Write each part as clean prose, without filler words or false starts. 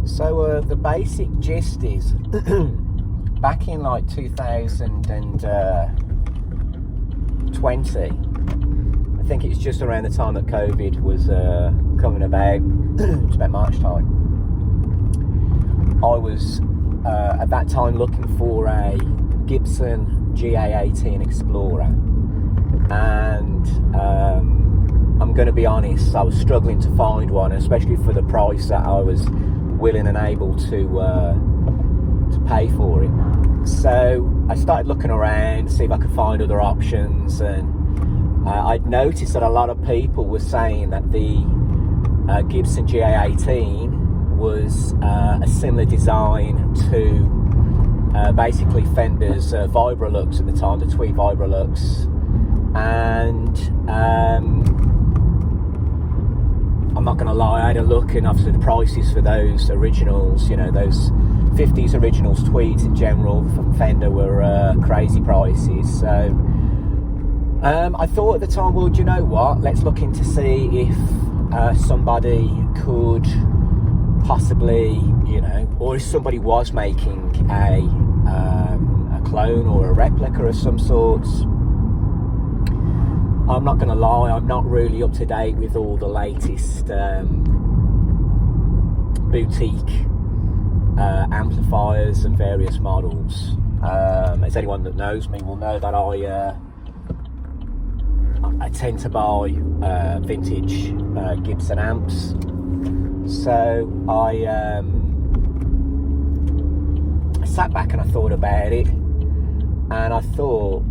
So the basic gist is, back in like 2020, I think it's just around the time that COVID was coming about, it's about March time, I was at that time looking for a Gibson GA18 Explorer, and I'm going to be honest, I was struggling to find one, especially for the price that I was willing and able to pay for it. So I started looking around to see if I could find other options, and I'd noticed that a lot of people were saying that the Gibson GA18 was a similar design to basically Fender's Vibrolux at the time, the Tweed Vibrolux, and I'm not going to lie, I had a look, and obviously the prices for those originals, you know, those 50s originals Tweeds in general from Fender were crazy prices. So I thought at the time, well, do you know what, let's look into see if somebody could possibly, you know, or if somebody was making a clone or a replica of some sort. I'm not going to lie, I'm not really up to date with all the latest boutique amplifiers and various models. As anyone that knows me will know that I tend to buy vintage Gibson amps. So I sat back and I thought about it, and I thought,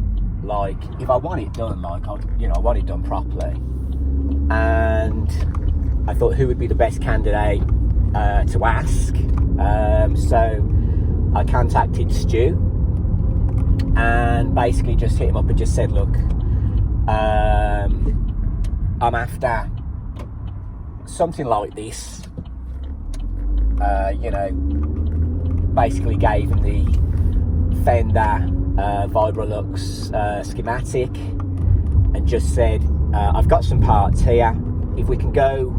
like, if I want it done, like, I want it done properly, and I thought who would be the best candidate to ask. So I contacted Stu and basically just hit him up and just said, look, I'm after something like this. You know, basically gave him the Fender Vibrolux schematic and just said, I've got some parts here, if we can go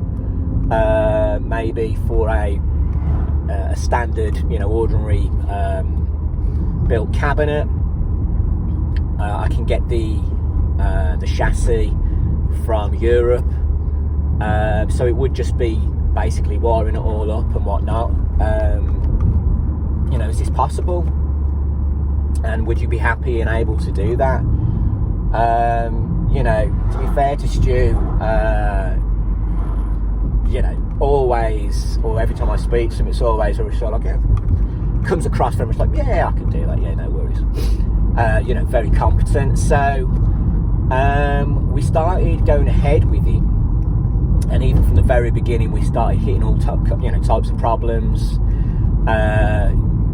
maybe for a standard, you know, ordinary built cabinet, I can get the chassis from Europe, so it would just be basically wiring it all up and whatnot. You know, is this possible? And would you be happy and able to do that? You know, to be fair to Stu, you know, always, or every time I speak to him, it's always like, yeah, comes across very much like, yeah, I can do that, yeah, no worries. You know, very competent. So we started going ahead with it, and even from the very beginning, we started hitting all types of problems.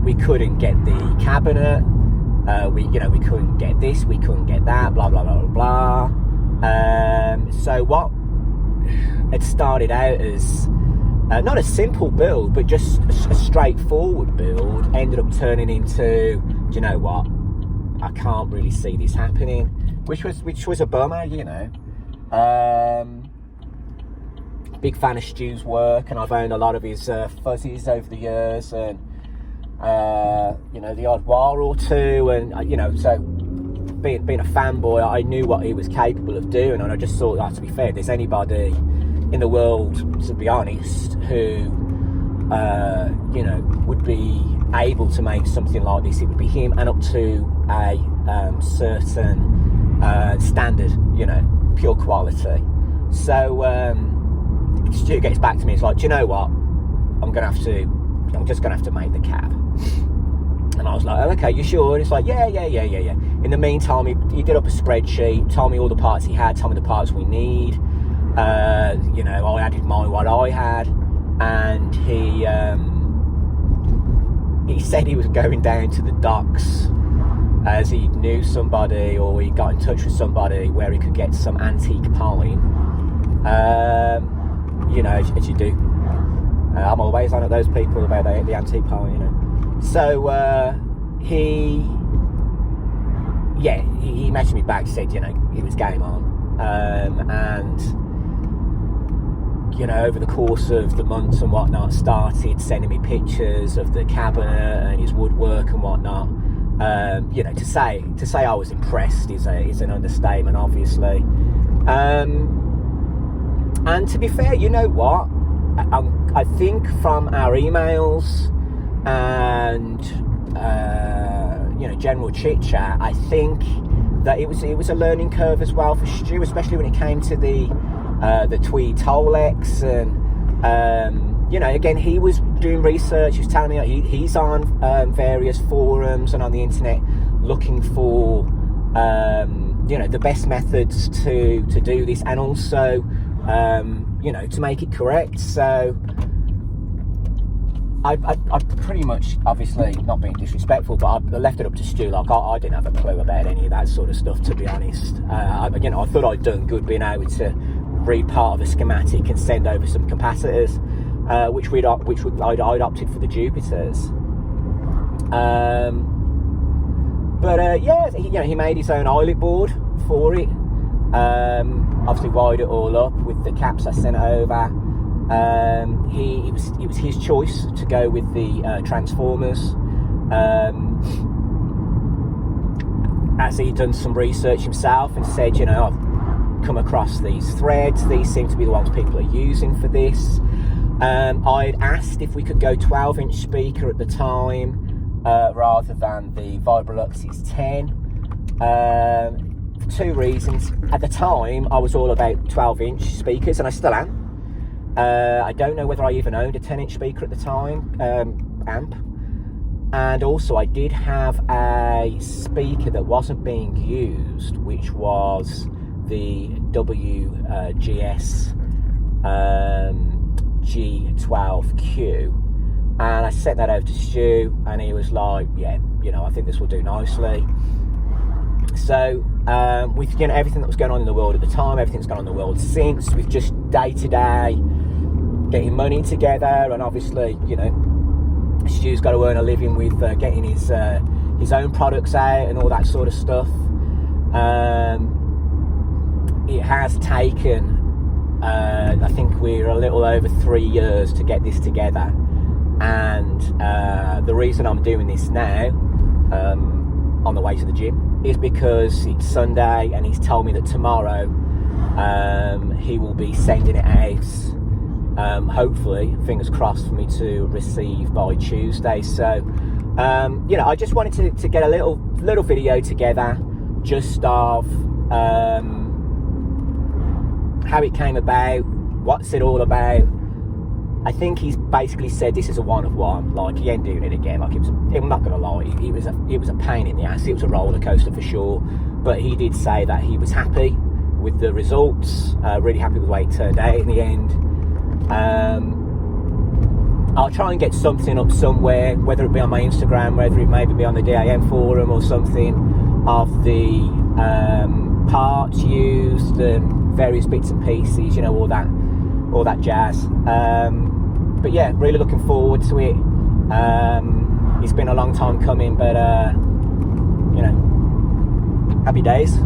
We couldn't get the cabinet. We couldn't get this, we couldn't get that, blah blah blah blah blah. So what it started out as not a simple build, but just a straightforward build, ended up turning into, do you know what, I can't really see this happening, which was a bummer, you know. Big fan of Stu's work, and I've owned a lot of his fuzzies over the years, and you know, the odd wire or two, and you know, so being a fanboy, I knew what he was capable of doing, and I just thought that, to be fair, if there's anybody in the world, to be honest, who you know, would be able to make something like this, it would be him, and up to a certain standard, you know, pure quality. So Stu gets back to me, it's like, do you know what, I'm just gonna have to make the cab. And I was like, oh, okay, you sure? And it's like, yeah. In the meantime, he did up a spreadsheet, told me all the parts he had, told me the parts we need. You know, I added what I had, and he said he was going down to the docks, as he knew somebody, or he got in touch with somebody where he could get some antique pine. You know, as you do. I'm always on at those people about the antique pine, you know. So he messaged me back, said, you know, he was game on, and you know, over the course of the months and whatnot, started sending me pictures of the cabinet and his woodwork and whatnot. You know, to say I was impressed is an understatement, obviously. And to be fair, you know what? I think from our emails and you know, general chit chat, I think that it was a learning curve as well for Stu, especially when it came to the Tweed Tolex. And you know, again, he was doing research. He was telling me he's on various forums and on the internet looking for you know, the best methods to do this, and also you know, to make it correct. So I pretty much, obviously not being disrespectful, but I left it up to Stu. Like, I didn't have a clue about any of that sort of stuff, to be honest. Again, I thought I'd done good being able to read part of a schematic and send over some capacitors, which I'd opted for the Jupiters. But yeah, you know, he made his own eyelet board for it. Obviously wired it all up with the caps I sent over. It was his choice to go with the transformers. As he'd done some research himself and said, you know, I've come across these threads, these seem to be the ones people are using for this. I'd asked if we could go 12-inch speaker at the time, rather than the Vibrolux's 10. For two reasons. At the time, I was all about 12-inch speakers, and I still am. I don't know whether I even owned a 10-inch speaker at the time, amp. And also, I did have a speaker that wasn't being used, which was the WGS G12Q. And I sent that over to Stu, and he was like, yeah, you know, I think this will do nicely. So with, you know, everything that was going on in the world at the time, everything's gone on in the world since, with just day-to-day getting money together, and obviously, you know, Stu's got to earn a living with getting his own products out and all that sort of stuff. It has taken, I think we're a little over 3 years to get this together. And the reason I'm doing this now, on the way to the gym, is because it's Sunday and he's told me that tomorrow he will be sending it out, hopefully, fingers crossed, for me to receive by Tuesday. So you know, I just wanted to get a little video together, just of how it came about, what's it all about. I think he's basically said this is a one of one. Like, he ain't doing it again. Like, I'm not gonna lie, it was a pain in the ass. It was a roller coaster for sure. But he did say that he was happy with the results, really happy with the way it turned out in the end. I'll try and get something up somewhere, whether it be on my Instagram, whether it maybe be on the DAM forum or something, of the parts used and various bits and pieces, you know, all that jazz. But yeah, really looking forward to it. It's been a long time coming, but you know, happy days.